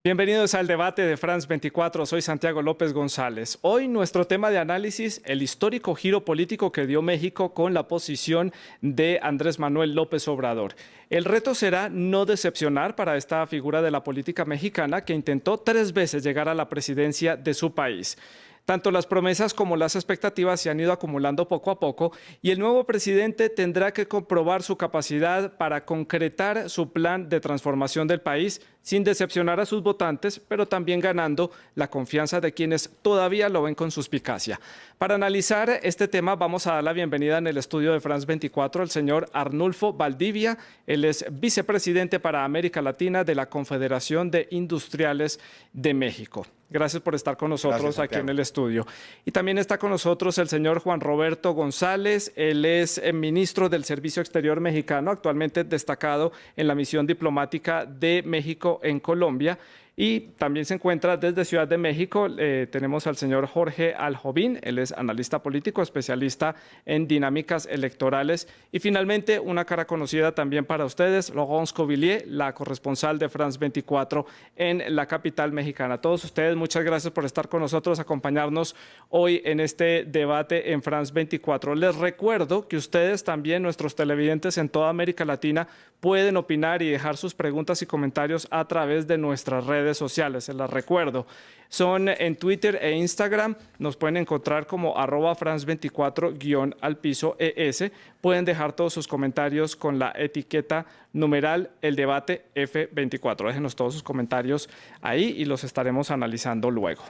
Bienvenidos al debate de France 24, soy Santiago López González. Hoy nuestro tema de análisis, el histórico giro político que dio México con la posición de Andrés Manuel López Obrador. El reto será no decepcionar para esta figura de la política mexicana que intentó 3 veces llegar a la presidencia de su país. Tanto las promesas como las expectativas se han ido acumulando poco a poco y el nuevo presidente tendrá que comprobar su capacidad para concretar su plan de transformación del país sin decepcionar a sus votantes, pero también ganando la confianza de quienes todavía lo ven con suspicacia. Para analizar este tema vamos a dar la bienvenida en el estudio de France 24 al señor Arnulfo Valdivia. Él es vicepresidente para América Latina de la Confederación de Industriales de México. Gracias por estar con nosotros aquí en el estudio. Y también está con nosotros el señor Juan Roberto González. Él es ministro del Servicio Exterior mexicano, actualmente destacado en la misión diplomática de México en Colombia. Y también se encuentra desde Ciudad de México, tenemos al señor Jorge Aljovín, él es analista político, especialista en dinámicas electorales. Y finalmente, una cara conocida también para ustedes, Laurence Covillier, la corresponsal de France 24 en la capital mexicana. A todos ustedes, muchas gracias por estar con nosotros, acompañarnos hoy en este debate en France 24. Les recuerdo que ustedes también, nuestros televidentes en toda América Latina, pueden opinar y dejar sus preguntas y comentarios a través de nuestras redes sociales, se las recuerdo. Son en Twitter e Instagram, nos pueden encontrar como @France24_ES. Pueden dejar todos sus comentarios con la etiqueta numeral El Debate F24. Déjenos todos sus comentarios ahí y los estaremos analizando luego.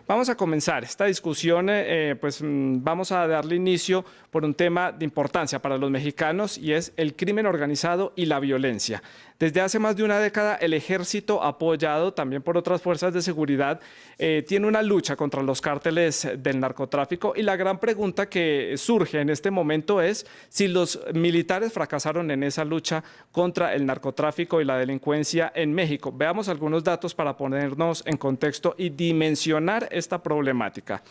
Vamos a comenzar esta discusión, vamos a darle inicio por un tema de importancia para los mexicanos y es el crimen organizado y la violencia. Desde hace más de una década, el ejército, apoyado también por otras fuerzas de seguridad, tiene una lucha contra los cárteles del narcotráfico y la gran pregunta que surge en este momento es si los militares fracasaron en esa lucha contra el narcotráfico y la delincuencia en México. Veamos algunos datos para ponernos en contexto y dimensionar esta problemática.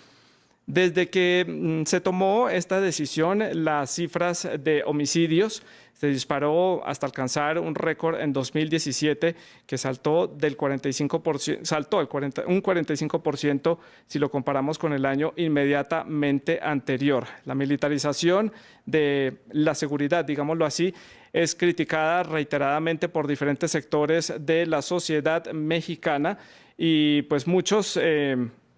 Desde que se tomó esta decisión, las cifras de homicidios se disparó hasta alcanzar un récord en 2017 que saltó del 45%, un 45% si lo comparamos con el año inmediatamente anterior. La militarización de la seguridad, digámoslo así, es criticada reiteradamente por diferentes sectores de la sociedad mexicana y pues muchos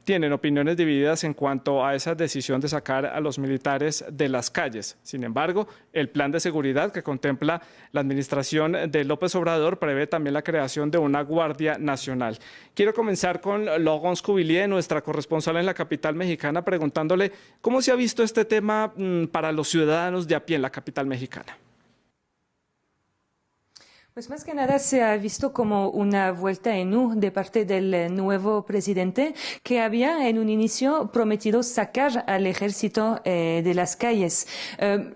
tienen opiniones divididas en cuanto a esa decisión de sacar a los militares de las calles. Sin embargo, el plan de seguridad que contempla la administración de López Obrador prevé también la creación de una Guardia Nacional. Quiero comenzar con Laurence Covillier, nuestra corresponsal en la capital mexicana, preguntándole cómo se ha visto este tema para los ciudadanos de a pie en la capital mexicana. Pues más que nada se ha visto como una vuelta en U de parte del nuevo presidente que había en un inicio prometido sacar al ejército de las calles.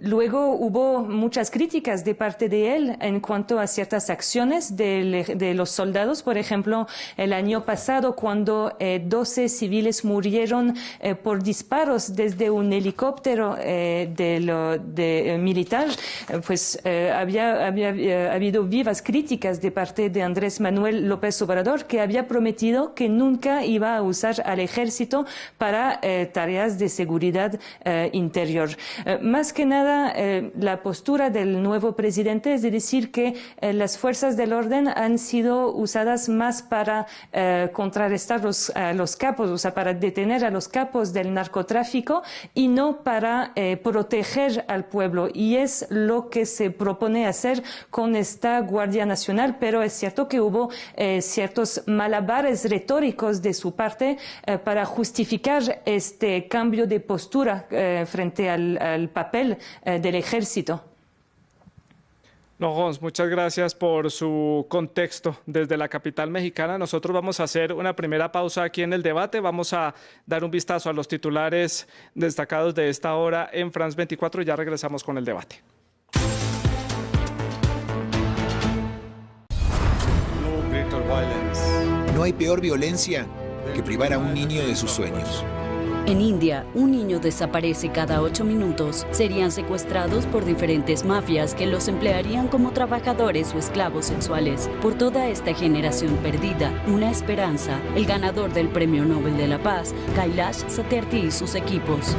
Luego hubo muchas críticas de parte de él en cuanto a ciertas acciones de los soldados. Por ejemplo, el año pasado cuando 12 civiles murieron por disparos desde un helicóptero militar, había habido vivas críticas de parte de Andrés Manuel López Obrador, que había prometido que nunca iba a usar al ejército para tareas de seguridad interior. Más que nada, la postura del nuevo presidente es de decir que las fuerzas del orden han sido usadas más para contrarrestar los capos, o sea, para detener a los capos del narcotráfico y no para proteger al pueblo. Y es lo que se propone hacer con esta Guardia Nacional, pero es cierto que hubo ciertos malabares retóricos de su parte para justificar este cambio de postura frente al papel del ejército. Laurence, muchas gracias por su contexto desde la capital mexicana. Nosotros vamos a hacer una primera pausa aquí en el debate. Vamos a dar un vistazo a los titulares destacados de esta hora en France 24 y ya regresamos con el debate. No hay peor violencia que privar a un niño de sus sueños. En India, un niño desaparece cada 8 minutos. Serían secuestrados por diferentes mafias que los emplearían como trabajadores o esclavos sexuales. Por toda esta generación perdida, una esperanza. El ganador del Premio Nobel de la Paz, Kailash Satyarthi y sus equipos.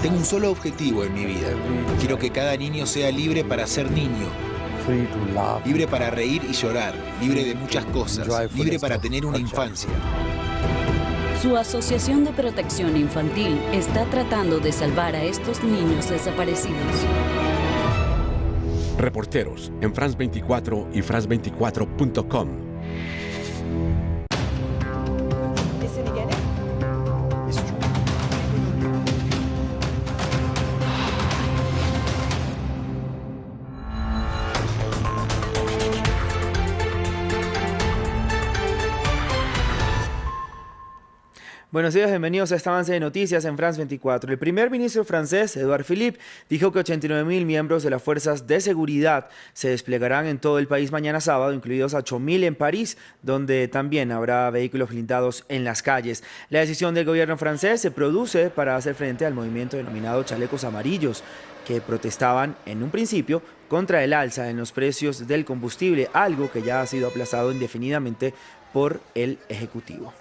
Tengo un solo objetivo en mi vida. Quiero que cada niño sea libre para ser niño. Libre para reír y llorar. Libre de muchas cosas. Libre para tener una infancia. Su Asociación de Protección Infantil está tratando de salvar a estos niños desaparecidos. Reporteros en France 24 y France24.com. Buenos días, bienvenidos a este avance de noticias en France 24. El primer ministro francés, Édouard Philippe, dijo que 89.000 miembros de las fuerzas de seguridad se desplegarán en todo el país mañana sábado, incluidos 8.000 en París, donde también habrá vehículos blindados en las calles. La decisión del gobierno francés se produce para hacer frente al movimiento denominado Chalecos Amarillos, que protestaban en un principio contra el alza en los precios del combustible, algo que ya ha sido aplazado indefinidamente por el Ejecutivo.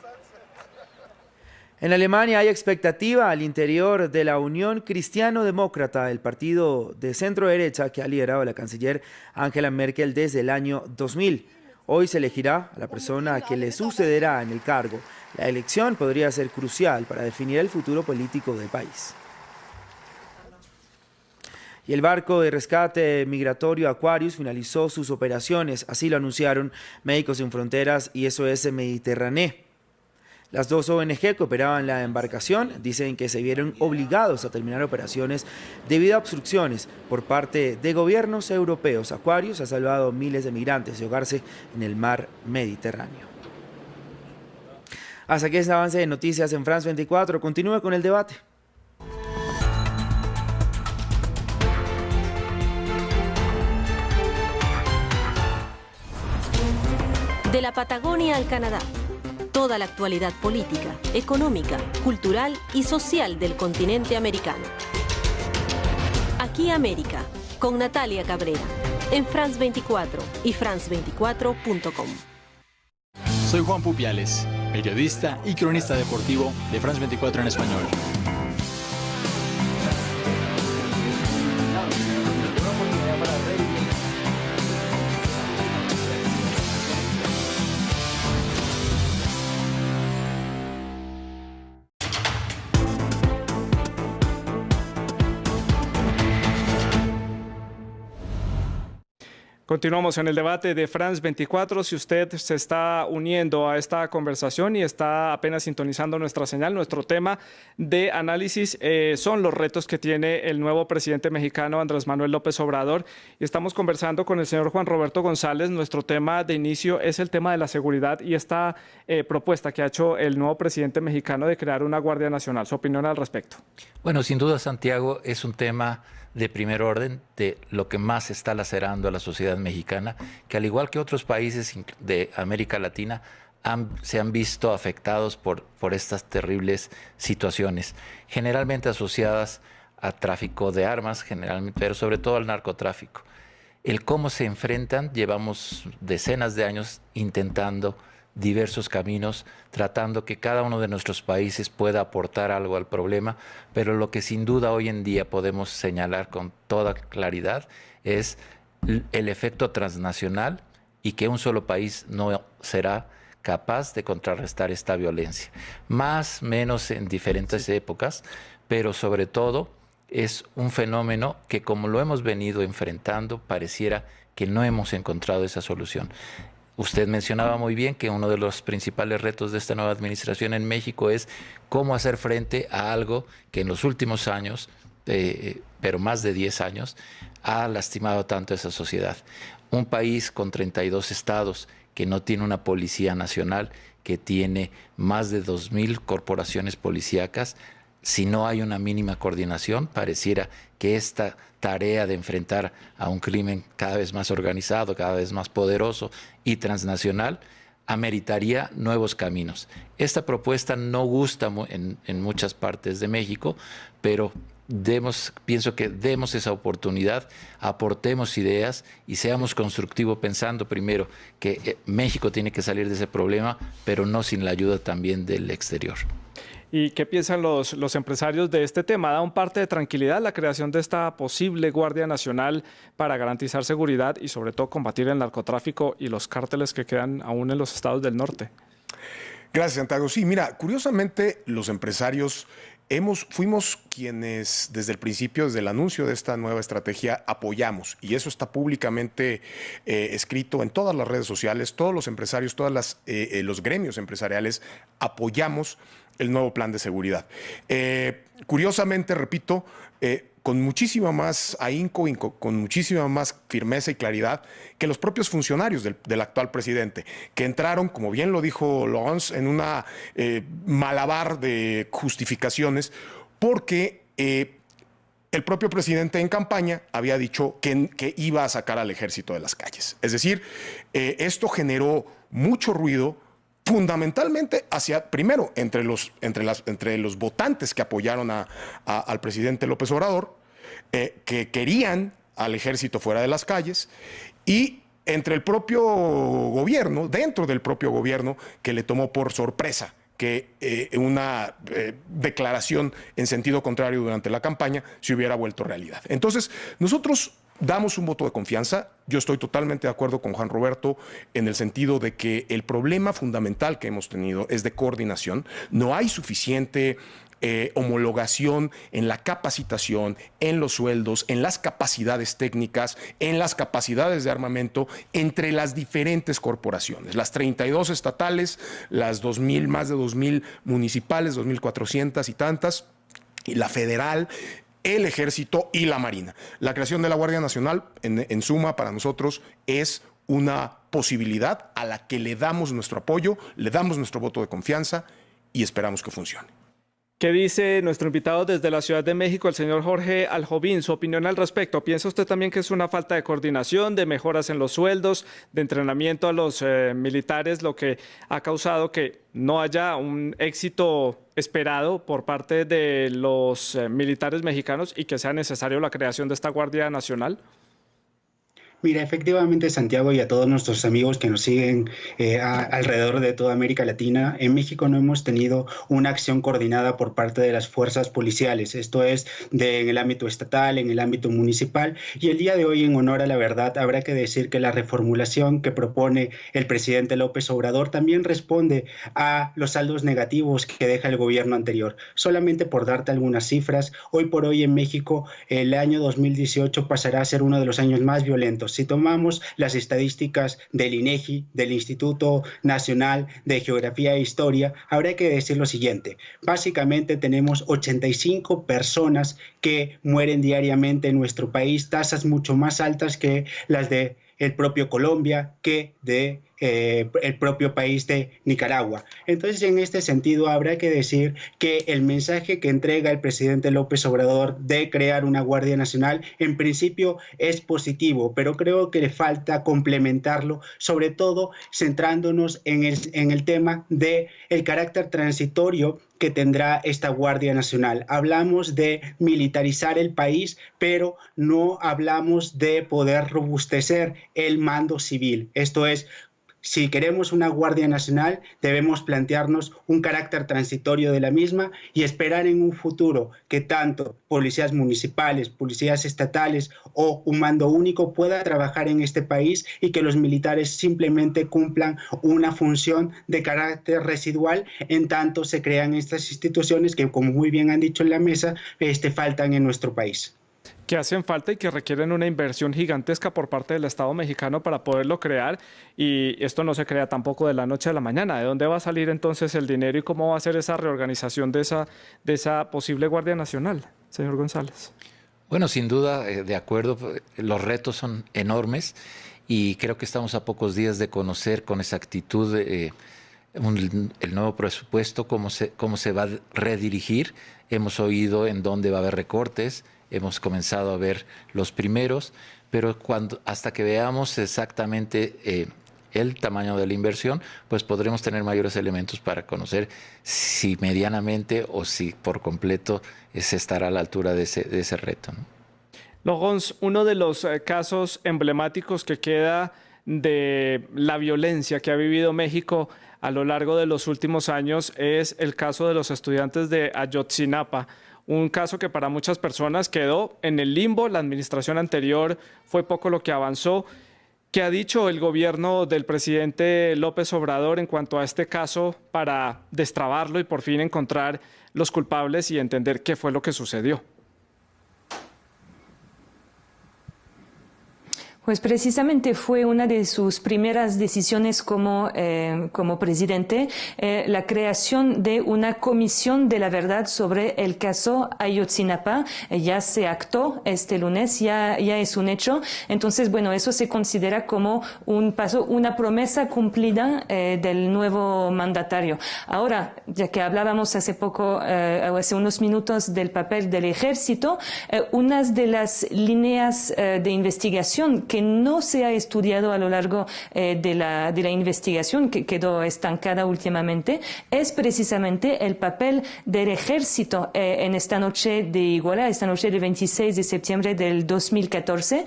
En Alemania hay expectativa al interior de la Unión Cristiano-Demócrata, el partido de centro-derecha que ha liderado la canciller Angela Merkel desde el año 2000. Hoy se elegirá a la persona que le sucederá en el cargo. La elección podría ser crucial para definir el futuro político del país. Y el barco de rescate migratorio Aquarius finalizó sus operaciones, así lo anunciaron Médicos Sin Fronteras y SOS Mediterráneo. Las dos ONG que operaban la embarcación dicen que se vieron obligados a terminar operaciones debido a obstrucciones por parte de gobiernos europeos. Aquarius ha salvado a miles de migrantes de ahogarse en el mar Mediterráneo. Hasta aquí este avance de noticias en France 24. Continúe con el debate. De la Patagonia al Canadá. Toda la actualidad política, económica, cultural y social del continente americano. Aquí América, con Natalia Cabrera, en France 24 y France24.com. Soy Juan Pupiales, periodista y cronista deportivo de France 24 en español. Continuamos en el debate de France 24. Si usted se está uniendo a esta conversación y está apenas sintonizando nuestra señal, nuestro tema de análisis son los retos que tiene el nuevo presidente mexicano Andrés Manuel López Obrador. Y estamos conversando con el señor Juan Roberto González. Nuestro tema de inicio es el tema de la seguridad y esta propuesta que ha hecho el nuevo presidente mexicano de crear una Guardia Nacional. ¿Su opinión al respecto? Bueno, sin duda, Santiago, es un tema de primer orden, de lo que más está lacerando a la sociedad mexicana, que al igual que otros países de América Latina, se han visto afectados por estas terribles situaciones, generalmente asociadas a tráfico de armas, generalmente, pero sobre todo al narcotráfico. El cómo se enfrentan, llevamos decenas de años intentando diversos caminos, tratando que cada uno de nuestros países pueda aportar algo al problema, pero lo que sin duda hoy en día podemos señalar con toda claridad es el efecto transnacional y que un solo país no será capaz de contrarrestar esta violencia. Más, menos en diferentes épocas, pero sobre todo es un fenómeno que, como lo hemos venido enfrentando, pareciera que no hemos encontrado esa solución. Usted mencionaba muy bien que uno de los principales retos de esta nueva administración en México es cómo hacer frente a algo que en los últimos años, pero más de 10 años, ha lastimado tanto a esa sociedad. Un país con 32 estados que no tiene una policía nacional, que tiene más de 2.000 corporaciones policíacas. Si no hay una mínima coordinación, pareciera que esta tarea de enfrentar a un crimen cada vez más organizado, cada vez más poderoso y transnacional, ameritaría nuevos caminos. Esta propuesta no gusta en muchas partes de México, pero pienso que demos esa oportunidad, aportemos ideas y seamos constructivos pensando primero que México tiene que salir de ese problema, pero no sin la ayuda también del exterior. ¿Y qué piensan los empresarios de este tema? ¿Da un parte de tranquilidad la creación de esta posible Guardia Nacional para garantizar seguridad y sobre todo combatir el narcotráfico y los cárteles que quedan aún en los estados del norte? Gracias, Santiago. Sí, mira, curiosamente los empresarios fuimos quienes desde el principio, desde el anuncio de esta nueva estrategia, apoyamos, y eso está públicamente escrito en todas las redes sociales. Todos los empresarios, los gremios empresariales apoyamos el nuevo plan de seguridad. Curiosamente, repito, con muchísima más ahínco, con muchísima más firmeza y claridad que los propios funcionarios del actual presidente, que entraron, como bien lo dijo Laurence, en una malabar de justificaciones, porque el propio presidente en campaña había dicho que iba a sacar al ejército de las calles. Es decir, esto generó mucho ruido, fundamentalmente primero, entre los votantes que apoyaron al presidente López Obrador, que querían al ejército fuera de las calles, y entre el propio gobierno, dentro del propio gobierno, que le tomó por sorpresa que una declaración en sentido contrario durante la campaña se hubiera vuelto realidad. Entonces, nosotros damos un voto de confianza. Yo estoy totalmente de acuerdo con Juan Roberto en el sentido de que el problema fundamental que hemos tenido es de coordinación. No hay suficiente homologación en la capacitación, en los sueldos, en las capacidades técnicas, en las capacidades de armamento entre las diferentes corporaciones, las 32 estatales, las 2.000, más de 2.000 municipales, 2.400 y tantas, y la federal, el Ejército y la Marina. La creación de la Guardia Nacional, en suma, para nosotros es una posibilidad a la que le damos nuestro apoyo, le damos nuestro voto de confianza y esperamos que funcione. ¿Qué dice nuestro invitado desde la Ciudad de México, el señor Jorge Aljovín? Su opinión al respecto. ¿Piensa usted también que es una falta de coordinación, de mejoras en los sueldos, de entrenamiento a los militares, lo que ha causado que no haya un éxito esperado por parte de los militares mexicanos y que sea necesario la creación de esta Guardia Nacional? Mira, efectivamente, Santiago, y a todos nuestros amigos que nos siguen alrededor de toda América Latina, en México no hemos tenido una acción coordinada por parte de las fuerzas policiales. Esto es en el ámbito estatal, en el ámbito municipal, y el día de hoy, en honor a la verdad, habrá que decir que la reformulación que propone el presidente López Obrador también responde a los saldos negativos que deja el gobierno anterior. Solamente por darte algunas cifras, hoy por hoy en México el año 2018 pasará a ser uno de los años más violentos. Si tomamos las estadísticas del INEGI, del Instituto Nacional de Geografía e Historia, habrá que decir lo siguiente. Básicamente tenemos 85 personas que mueren diariamente en nuestro país, tasas mucho más altas que las de el propio Colombia, que de el propio país de Nicaragua. Entonces, en este sentido, habrá que decir que el mensaje que entrega el presidente López Obrador de crear una Guardia Nacional, en principio es positivo, pero creo que le falta complementarlo, sobre todo centrándonos en el tema del carácter transitorio que tendrá esta Guardia Nacional. Hablamos de militarizar el país, pero no hablamos de poder robustecer el mando civil. Esto es, si queremos una Guardia Nacional, debemos plantearnos un carácter transitorio de la misma y esperar en un futuro que tanto policías municipales, policías estatales o un mando único pueda trabajar en este país y que los militares simplemente cumplan una función de carácter residual en tanto se crean estas instituciones que, como muy bien han dicho en la mesa, faltan en nuestro país. Que hacen falta y que requieren una inversión gigantesca por parte del Estado mexicano para poderlo crear, y esto no se crea tampoco de la noche a la mañana. ¿De dónde va a salir entonces el dinero y cómo va a ser esa reorganización de esa posible Guardia Nacional, señor González? Bueno, sin duda, de acuerdo, los retos son enormes y creo que estamos a pocos días de conocer con exactitud el nuevo presupuesto, cómo se va a redirigir. Hemos oído en dónde va a haber recortes. Hemos comenzado a ver los primeros, pero hasta que veamos exactamente el tamaño de la inversión, pues podremos tener mayores elementos para conocer si medianamente o si por completo se estará a la altura de ese reto, ¿no? Logons, uno de los casos emblemáticos que queda de la violencia que ha vivido México a lo largo de los últimos años es el caso de los estudiantes de Ayotzinapa. Un caso que para muchas personas quedó en el limbo. La administración anterior fue poco lo que avanzó. ¿Qué ha dicho el gobierno del presidente López Obrador en cuanto a este caso para destrabarlo y por fin encontrar los culpables y entender qué fue lo que sucedió? Pues precisamente fue una de sus primeras decisiones como presidente, la creación de una comisión de la verdad sobre el caso Ayotzinapa. Ya se actó este lunes, ya es un hecho. Entonces, bueno, eso se considera como un paso, una promesa cumplida del nuevo mandatario. Ahora, ya que hablábamos hace unos minutos del papel del ejército, una de las líneas de investigación que no se ha estudiado a lo largo de la investigación, que quedó estancada últimamente, es precisamente el papel del ejército en esta noche de Iguala, esta noche del 26 de septiembre del 2014,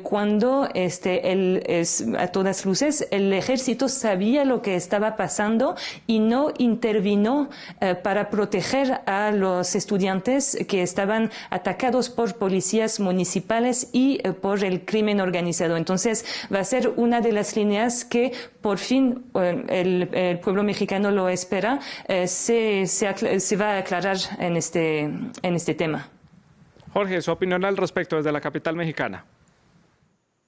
cuando a todas luces el ejército sabía lo que estaba pasando y no intervino para proteger a los estudiantes que estaban atacados por policías municipales y por el crimen organizado. Entonces va a ser una de las líneas que por fin el pueblo mexicano lo espera, se va a aclarar en este tema. Jorge, su opinión al respecto desde la capital mexicana.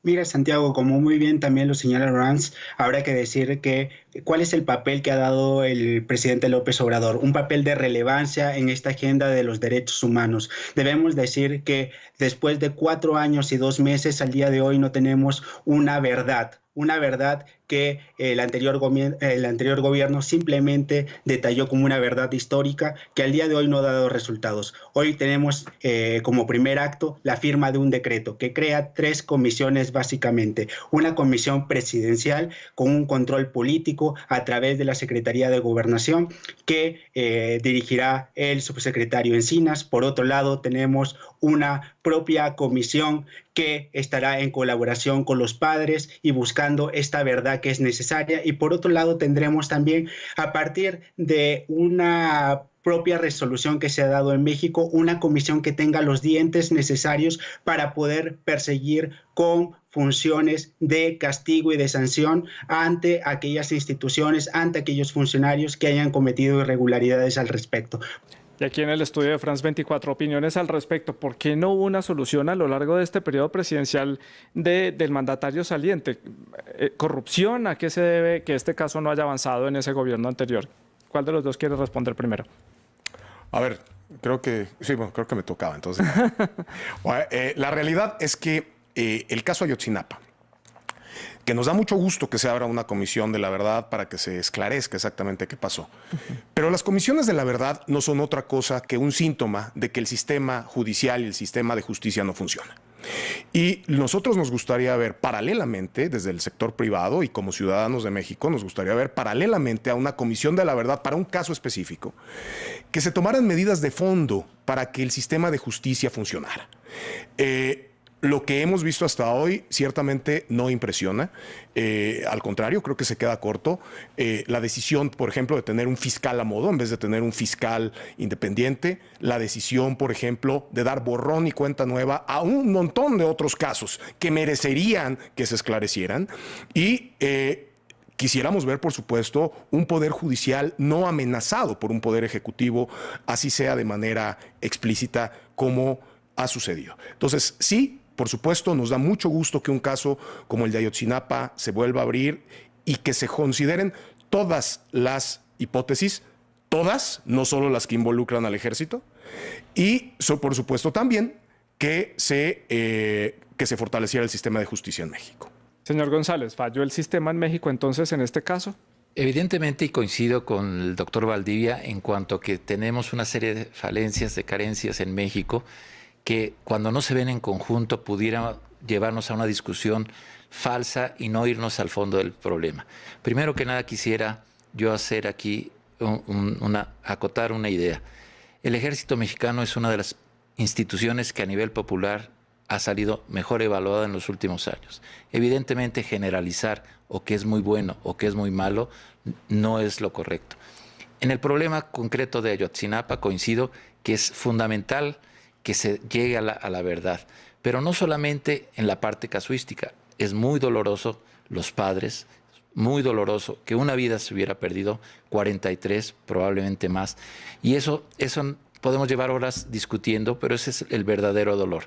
Mira, Santiago, como muy bien también lo señala Ranz, habrá que decir que cuál es el papel que ha dado el presidente López Obrador, un papel de relevancia en esta agenda de los derechos humanos. Debemos decir que después de 4 años y 2 meses, al día de hoy no tenemos una verdad que el anterior gobierno simplemente detalló como una verdad histórica que al día de hoy no ha dado resultados. Hoy tenemos como primer acto la firma de un decreto que crea 3 comisiones básicamente. Una comisión presidencial con un control político a través de la Secretaría de Gobernación que dirigirá el subsecretario Encinas. Por otro lado, tenemos una propia comisión que estará en colaboración con los padres y buscando esta verdad que es necesaria. Y por otro lado tendremos también, a partir de una propia resolución que se ha dado en México, una comisión que tenga los dientes necesarios para poder perseguir con funciones de castigo y de sanción ante aquellas instituciones, ante aquellos funcionarios que hayan cometido irregularidades al respecto. Y aquí en el estudio de France 24, opiniones al respecto. ¿Por qué no hubo una solución a lo largo de este periodo presidencial del mandatario saliente? ¿Corrupción? ¿A qué se debe que este caso no haya avanzado en ese gobierno anterior? ¿Cuál de los dos quiere responder primero? A ver, creo que me tocaba entonces. La realidad es que el caso Ayotzinapa, que nos da mucho gusto que se abra una comisión de la verdad para que se esclarezca exactamente qué pasó. Pero las comisiones de la verdad no son otra cosa que un síntoma de que el sistema judicial y el sistema de justicia no funciona. Y nosotros nos gustaría ver paralelamente, desde el sector privado y como ciudadanos de México, nos gustaría ver paralelamente a una comisión de la verdad para un caso específico, que se tomaran medidas de fondo para que el sistema de justicia funcionara. Lo que hemos visto hasta hoy ciertamente no impresiona. Al contrario, creo que se queda corto. La decisión, por ejemplo, de tener un fiscal a modo en vez de tener un fiscal independiente. La decisión, por ejemplo, de dar borrón y cuenta nueva a un montón de otros casos que merecerían que se esclarecieran. Y quisiéramos ver, por supuesto, un poder judicial no amenazado por un poder ejecutivo, así sea de manera explícita como ha sucedido. Entonces, sí, por supuesto, nos da mucho gusto que un caso como el de Ayotzinapa se vuelva a abrir y que se consideren todas las hipótesis, todas, no solo las que involucran al ejército, y por supuesto también que se fortaleciera el sistema de justicia en México. Señor González, ¿falló el sistema en México entonces en este caso? Evidentemente, y coincido con el doctor Valdivia en cuanto a que tenemos una serie de falencias, de carencias en México, que cuando no se ven en conjunto pudiera llevarnos a una discusión falsa y no irnos al fondo del problema. Primero que nada quisiera yo hacer aquí acotar una idea. El Ejército Mexicano es una de las instituciones que a nivel popular ha salido mejor evaluada en los últimos años. Evidentemente generalizar o que es muy bueno o que es muy malo no es lo correcto. En el problema concreto de Ayotzinapa coincido que es fundamental que se llegue a la verdad, pero no solamente en la parte casuística. Es muy doloroso los padres, muy doloroso que una vida se hubiera perdido, 43, probablemente más, y eso podemos llevar horas discutiendo, pero ese es el verdadero dolor.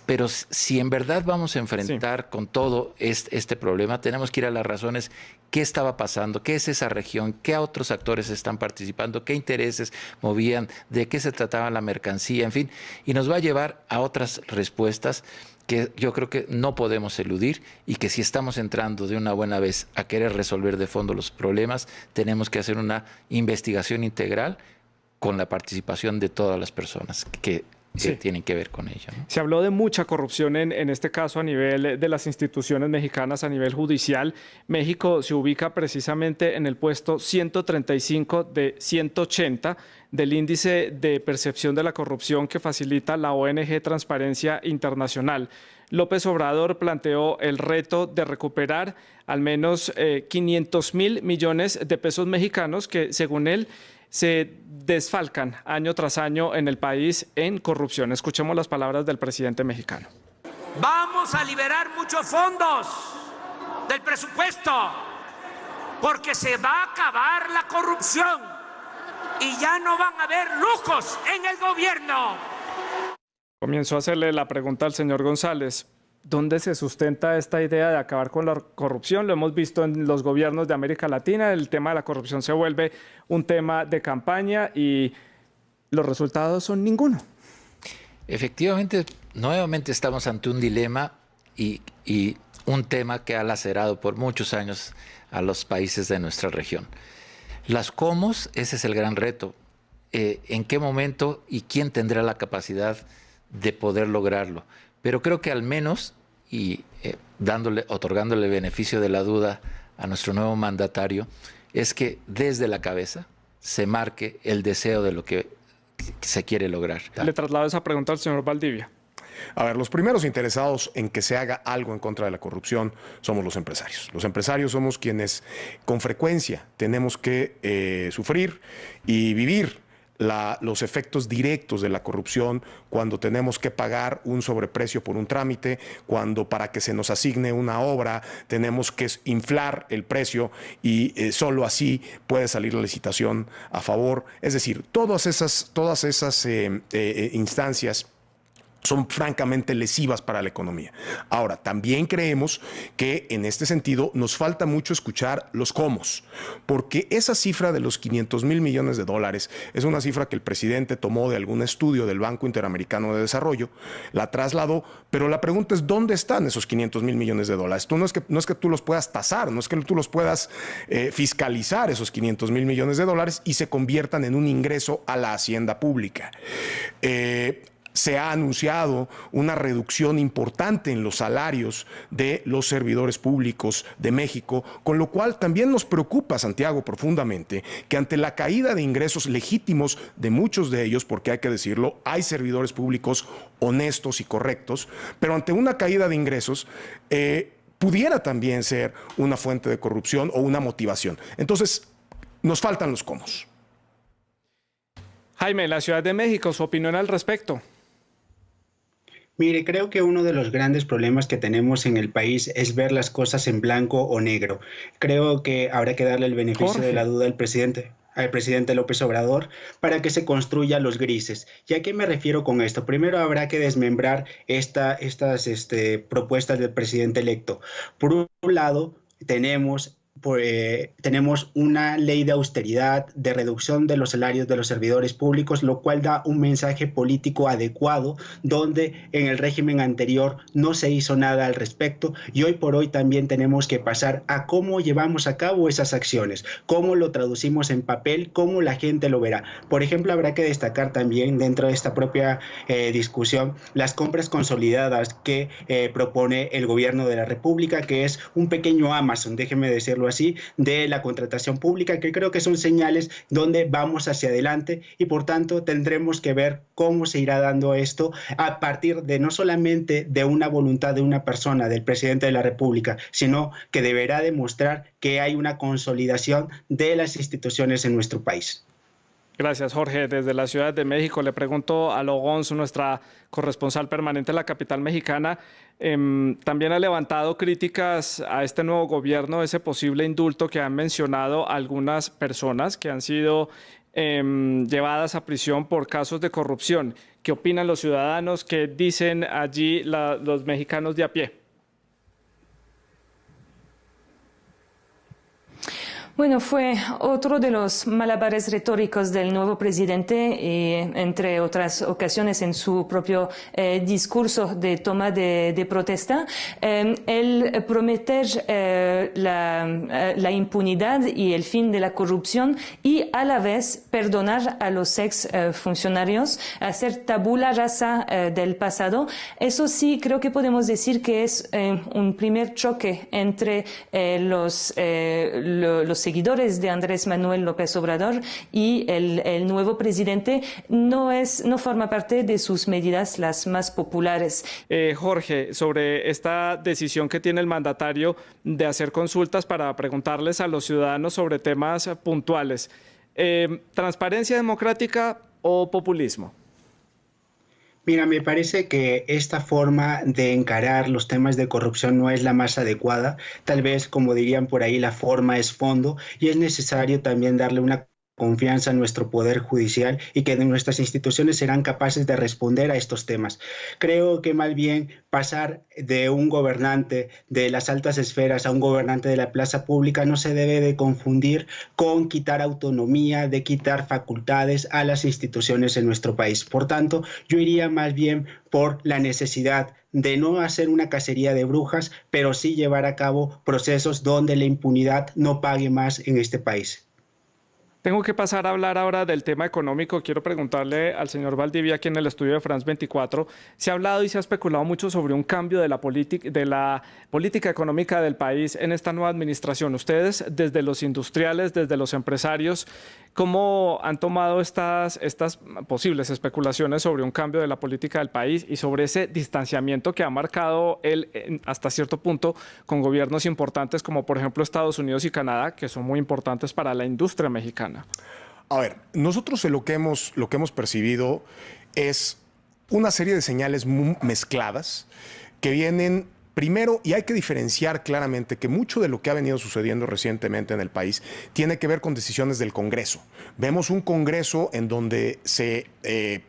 Pero si en verdad vamos a enfrentar con todo este problema, tenemos que ir a las razones. ¿Qué estaba pasando? ¿Qué es esa región? ¿Qué otros actores están participando? ¿Qué intereses movían? ¿De qué se trataba la mercancía? En fin, y nos va a llevar a otras respuestas que yo creo que no podemos eludir y que si estamos entrando de una buena vez a querer resolver de fondo los problemas, tenemos que hacer una investigación integral con la participación de todas las personas que tienen que ver con ello, ¿no? Se habló de mucha corrupción en este caso a nivel de las instituciones mexicanas, a nivel judicial. México se ubica precisamente en el puesto 135 de 180 del índice de percepción de la corrupción que facilita la ONG Transparencia Internacional. López Obrador planteó el reto de recuperar al menos 500.000 millones de pesos mexicanos que, según él, se desfalcan año tras año en el país en corrupción. Escuchemos las palabras del presidente mexicano. Vamos a liberar muchos fondos del presupuesto porque se va a acabar la corrupción y ya no van a haber lujos en el gobierno. Comienzo a hacerle la pregunta al señor González. ¿Dónde se sustenta esta idea de acabar con la corrupción? Lo hemos visto en los gobiernos de América Latina. El tema de la corrupción se vuelve un tema de campaña y los resultados son ninguno. Efectivamente, nuevamente estamos ante un dilema y un tema que ha lacerado por muchos años a los países de nuestra región. Las cómo, ese es el gran reto. ¿En qué momento y quién tendrá la capacidad de poder lograrlo? Pero creo que al menos, y otorgándole beneficio de la duda a nuestro nuevo mandatario, es que desde la cabeza se marque el deseo de lo que se quiere lograr. Le traslado esa pregunta al señor Valdivia. A ver, los primeros interesados en que se haga algo en contra de la corrupción somos los empresarios. Los empresarios somos quienes con frecuencia tenemos que sufrir y vivir los efectos directos de la corrupción cuando tenemos que pagar un sobreprecio por un trámite, cuando para que se nos asigne una obra tenemos que inflar el precio y solo así puede salir la licitación a favor. Es decir, todas esas instancias son francamente lesivas para la economía. Ahora, también creemos que en este sentido nos falta mucho escuchar los cómo, porque esa cifra de los 500.000 millones de dólares es una cifra que el presidente tomó de algún estudio del Banco Interamericano de Desarrollo, la trasladó, pero la pregunta es ¿dónde están esos 500.000 millones de dólares? No es que tú los puedas tasar, no es que tú los puedas fiscalizar esos 500.000 millones de dólares y se conviertan en un ingreso a la hacienda pública. Se ha anunciado una reducción importante en los salarios de los servidores públicos de México, con lo cual también nos preocupa, Santiago, profundamente, que ante la caída de ingresos legítimos de muchos de ellos, porque hay que decirlo, hay servidores públicos honestos y correctos, pero ante una caída de ingresos, pudiera también ser una fuente de corrupción o una motivación. Entonces, nos faltan los cómo. Jaime, la Ciudad de México, su opinión al respecto. Mire, creo que uno de los grandes problemas que tenemos en el país es ver las cosas en blanco o negro. Creo que habrá que darle el beneficio de la duda al presidente López Obrador para que se construya los grises. ¿Y a qué me refiero con esto? Primero habrá que desmembrar estas propuestas del presidente electo. Por un lado, tenemos tenemos una ley de austeridad, de reducción de los salarios de los servidores públicos, lo cual da un mensaje político adecuado, donde en el régimen anterior no se hizo nada al respecto, y hoy por hoy también tenemos que pasar a cómo llevamos a cabo esas acciones, cómo lo traducimos en papel, cómo la gente lo verá. Por ejemplo, habrá que destacar también dentro de esta propia discusión las compras consolidadas que propone el gobierno de la República, que es un pequeño Amazon, déjeme decirlo así, de la contratación pública, que creo que son señales donde vamos hacia adelante, y por tanto tendremos que ver cómo se irá dando esto a partir de no solamente de una voluntad de una persona, del presidente de la República, sino que deberá demostrar que hay una consolidación de las instituciones en nuestro país. Gracias, Jorge. Desde la Ciudad de México le pregunto a Lo Gonzo, nuestra corresponsal permanente en la capital mexicana. También ha levantado críticas a este nuevo gobierno, ese posible indulto que han mencionado algunas personas que han sido llevadas a prisión por casos de corrupción. ¿Qué opinan los ciudadanos? ¿Qué dicen allí los mexicanos de a pie? Bueno, fue otro de los malabares retóricos del nuevo presidente, y entre otras ocasiones en su propio discurso de toma de protesta, el prometer la impunidad y el fin de la corrupción, y a la vez perdonar a los ex funcionarios, hacer tabula rasa del pasado. Eso sí, creo que podemos decir que es un primer choque entre los seguidores de Andrés Manuel López Obrador y el nuevo presidente. No forma parte de sus medidas las más populares. Jorge, sobre esta decisión que tiene el mandatario de hacer consultas para preguntarles a los ciudadanos sobre temas puntuales, ¿transparencia democrática o populismo? Mira, me parece que esta forma de encarar los temas de corrupción no es la más adecuada. Tal vez, como dirían por ahí, la forma es fondo, y es necesario también darle una confianza en nuestro poder judicial, y que nuestras instituciones serán capaces de responder a estos temas. Creo que más bien pasar de un gobernante de las altas esferas a un gobernante de la plaza pública no se debe de confundir con quitar autonomía, de quitar facultades a las instituciones en nuestro país. Por tanto, yo iría más bien por la necesidad de no hacer una cacería de brujas, pero sí llevar a cabo procesos donde la impunidad no pague más en este país. Tengo que pasar a hablar ahora del tema económico. Quiero preguntarle al señor Valdivia, aquí en el estudio de France 24, se ha hablado y se ha especulado mucho sobre un cambio de la política económica del país en esta nueva administración. Ustedes, desde los industriales, desde los empresarios, ¿cómo han tomado estas posibles especulaciones sobre un cambio de la política del país y sobre ese distanciamiento que ha marcado él hasta cierto punto con gobiernos importantes como por ejemplo Estados Unidos y Canadá, que son muy importantes para la industria mexicana? A ver, nosotros lo que hemos percibido es una serie de señales muy mezcladas que vienen primero, y hay que diferenciar claramente que mucho de lo que ha venido sucediendo recientemente en el país tiene que ver con decisiones del Congreso. Vemos un Congreso en donde se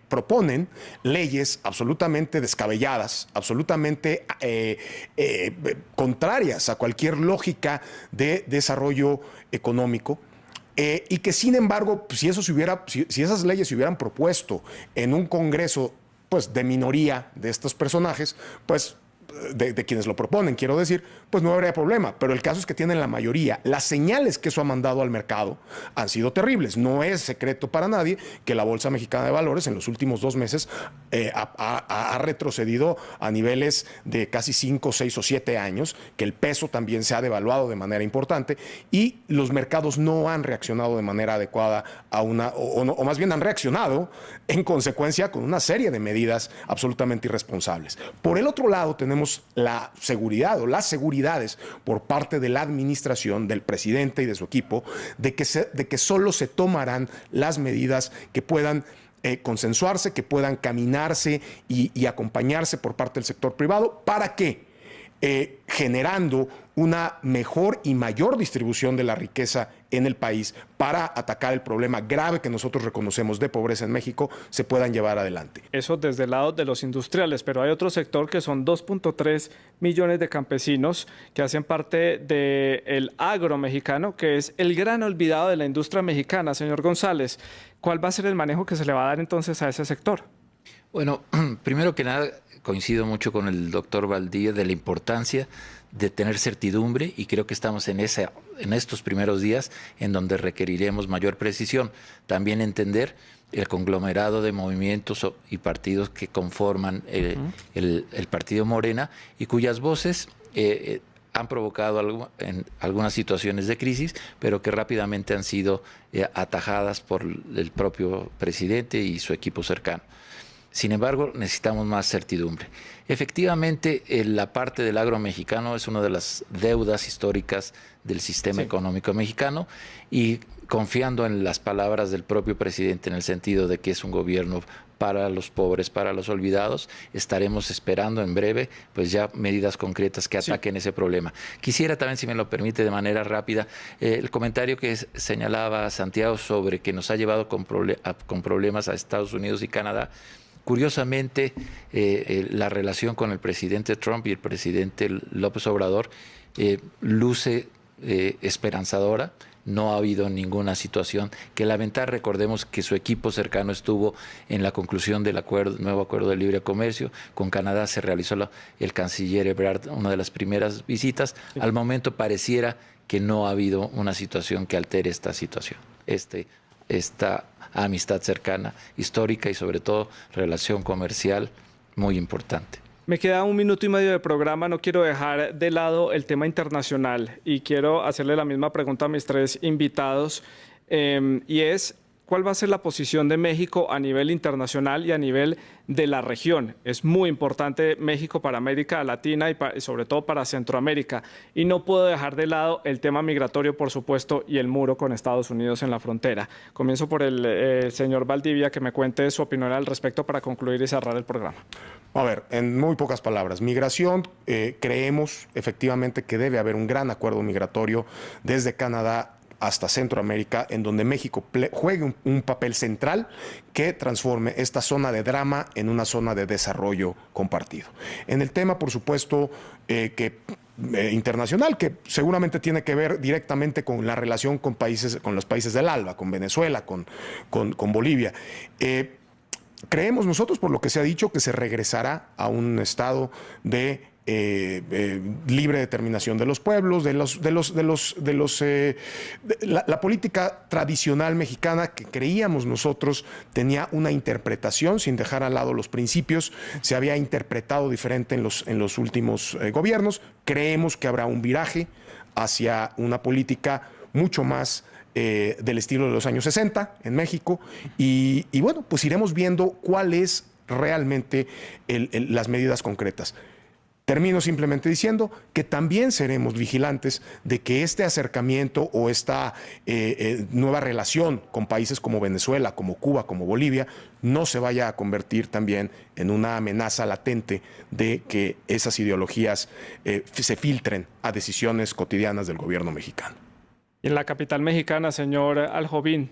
proponen leyes absolutamente descabelladas, absolutamente contrarias a cualquier lógica de desarrollo económico. Y que sin embargo, si esas leyes se hubieran propuesto en un Congreso pues, de minoría de estos personajes, pues de quienes lo proponen, quiero decir, pues no habría problema. Pero el caso es que tienen la mayoría. Las señales que eso ha mandado al mercado han sido terribles. No es secreto para nadie que la Bolsa Mexicana de Valores en los últimos 2 meses ha retrocedido a niveles de casi 5, 6 o 7 años, que el peso también se ha devaluado de manera importante y los mercados no han reaccionado de manera adecuada a o más bien han reaccionado en consecuencia con una serie de medidas absolutamente irresponsables. Por el otro lado, tenemos la seguridad o las seguridades por parte de la administración, del presidente y de su equipo, de que solo se tomarán las medidas que puedan consensuarse, que puedan caminarse y acompañarse por parte del sector privado. ¿Para qué? generando una mejor y mayor distribución de la riqueza en el país para atacar el problema grave que nosotros reconocemos de pobreza en México, se puedan llevar adelante. Eso desde el lado de los industriales, pero hay otro sector que son 2.3 millones de campesinos que hacen parte del agro mexicano, que es el gran olvidado de la industria mexicana. Señor González, ¿cuál va a ser el manejo que se le va a dar entonces a ese sector? Bueno, primero que nada, coincido mucho con el doctor Valdivia de la importancia de tener certidumbre y creo que estamos en estos primeros días en donde requeriremos mayor precisión. También entender el conglomerado de movimientos y partidos que conforman el partido Morena y cuyas voces han provocado algunas situaciones de crisis, pero que rápidamente han sido atajadas por el propio presidente y su equipo cercano. Sin embargo, necesitamos más certidumbre. Efectivamente, la parte del agro mexicano es una de las deudas históricas del sistema económico mexicano y confiando en las palabras del propio presidente en el sentido de que es un gobierno para los pobres, para los olvidados, estaremos esperando en breve pues ya medidas concretas que ataquen ese problema. Quisiera también, si me lo permite, de manera rápida, el comentario que señalaba Santiago sobre que nos ha llevado con problemas a Estados Unidos y Canadá. Curiosamente, la relación con el presidente Trump y el presidente López Obrador luce esperanzadora. No ha habido ninguna situación que lamentar. Recordemos que su equipo cercano estuvo en la conclusión del nuevo acuerdo de libre comercio. Con Canadá se realizó el canciller Ebrard, una de las primeras visitas. Al momento pareciera que no ha habido una situación que altere esta situación, esta amistad cercana, histórica y sobre todo relación comercial muy importante. Me queda 1 minuto y medio de programa, no quiero dejar de lado el tema internacional y quiero hacerle la misma pregunta a mis 3 invitados y es ¿cuál va a ser la posición de México a nivel internacional y a nivel de la región? Es muy importante México para América Latina y sobre todo para Centroamérica. Y no puedo dejar de lado el tema migratorio, por supuesto, y el muro con Estados Unidos en la frontera. Comienzo por el señor Valdivia, que me cuente su opinión al respecto para concluir y cerrar el programa. A ver, en muy pocas palabras, migración, creemos efectivamente que debe haber un gran acuerdo migratorio desde Canadá hasta Centroamérica, en donde México juegue un papel central que transforme esta zona de drama en una zona de desarrollo compartido. En el tema, por supuesto, internacional, que seguramente tiene que ver directamente con la relación con los países del ALBA, con Venezuela, con Bolivia. Creemos nosotros, por lo que se ha dicho, que se regresará a un estado de libre determinación de los pueblos, la política tradicional mexicana que creíamos nosotros tenía una interpretación sin dejar al lado los principios, se había interpretado diferente en los últimos gobiernos. Creemos que habrá un viraje hacia una política mucho más del estilo de los años 60 en México y bueno, pues iremos viendo cuáles realmente las medidas concretas. Termino simplemente diciendo que también seremos vigilantes de que este acercamiento o esta nueva relación con países como Venezuela, como Cuba, como Bolivia, no se vaya a convertir también en una amenaza latente de que esas ideologías se filtren a decisiones cotidianas del gobierno mexicano. Y en la capital mexicana, señor Aljovín.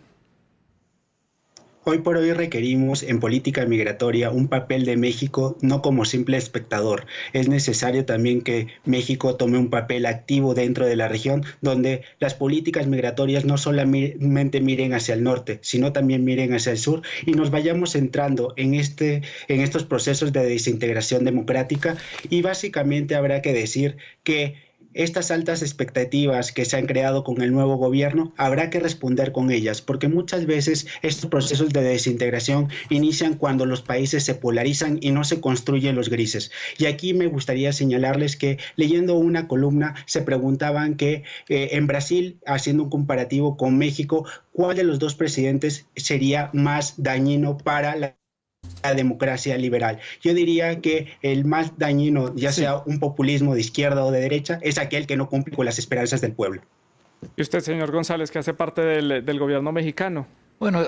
Hoy por hoy requerimos en política migratoria un papel de México no como simple espectador. Es necesario también que México tome un papel activo dentro de la región, donde las políticas migratorias no solamente miren hacia el norte, sino también miren hacia el sur y nos vayamos centrando en estos procesos de desintegración democrática. Y básicamente habrá que decir que estas altas expectativas que se han creado con el nuevo gobierno, habrá que responder con ellas, porque muchas veces estos procesos de desintegración inician cuando los países se polarizan y no se construyen los grises. Y aquí me gustaría señalarles que leyendo una columna se preguntaban que en Brasil, haciendo un comparativo con México, ¿cuál de los dos presidentes sería más dañino para la democracia liberal? Yo diría que el más dañino, ya sea un populismo de izquierda o de derecha, es aquel que no cumple con las esperanzas del pueblo. ¿Y usted, señor González, que hace parte del gobierno mexicano? Bueno,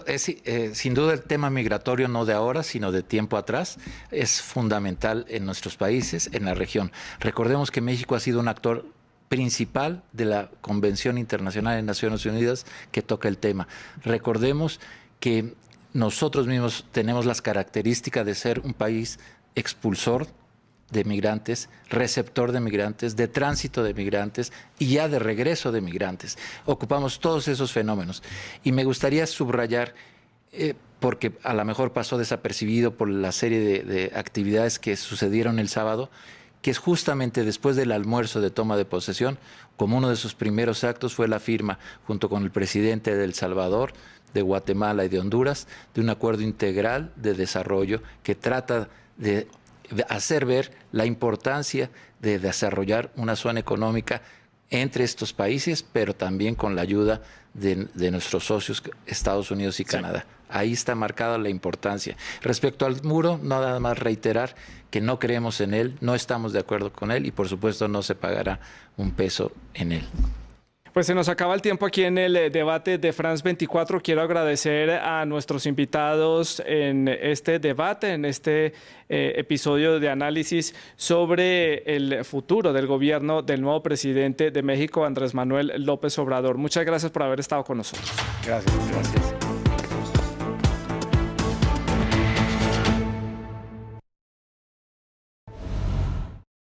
sin duda el tema migratorio no de ahora, sino de tiempo atrás, es fundamental en nuestros países, en la región. Recordemos que México ha sido un actor principal de la Convención Internacional de Naciones Unidas que toca el tema. Recordemos que nosotros mismos tenemos las características de ser un país expulsor de migrantes, receptor de migrantes, de tránsito de migrantes y ya de regreso de migrantes. Ocupamos todos esos fenómenos. Y me gustaría subrayar, porque a lo mejor pasó desapercibido por la serie de actividades que sucedieron el sábado, que es justamente después del almuerzo de toma de posesión, como uno de sus primeros actos fue la firma, junto con el presidente de El Salvador, de Guatemala y de Honduras, de un acuerdo integral de desarrollo que trata de hacer ver la importancia de desarrollar una zona económica entre estos países, pero también con la ayuda de nuestros socios Estados Unidos y Canadá. Ahí está marcada la importancia. Respecto al muro, nada más reiterar que no creemos en él, no estamos de acuerdo con él y por supuesto no se pagará un peso en él. Pues se nos acaba el tiempo aquí en el debate de France 24. Quiero agradecer a nuestros invitados en este debate, en este episodio de análisis sobre el futuro del gobierno del nuevo presidente de México, Andrés Manuel López Obrador. Muchas gracias por haber estado con nosotros. Gracias. Gracias.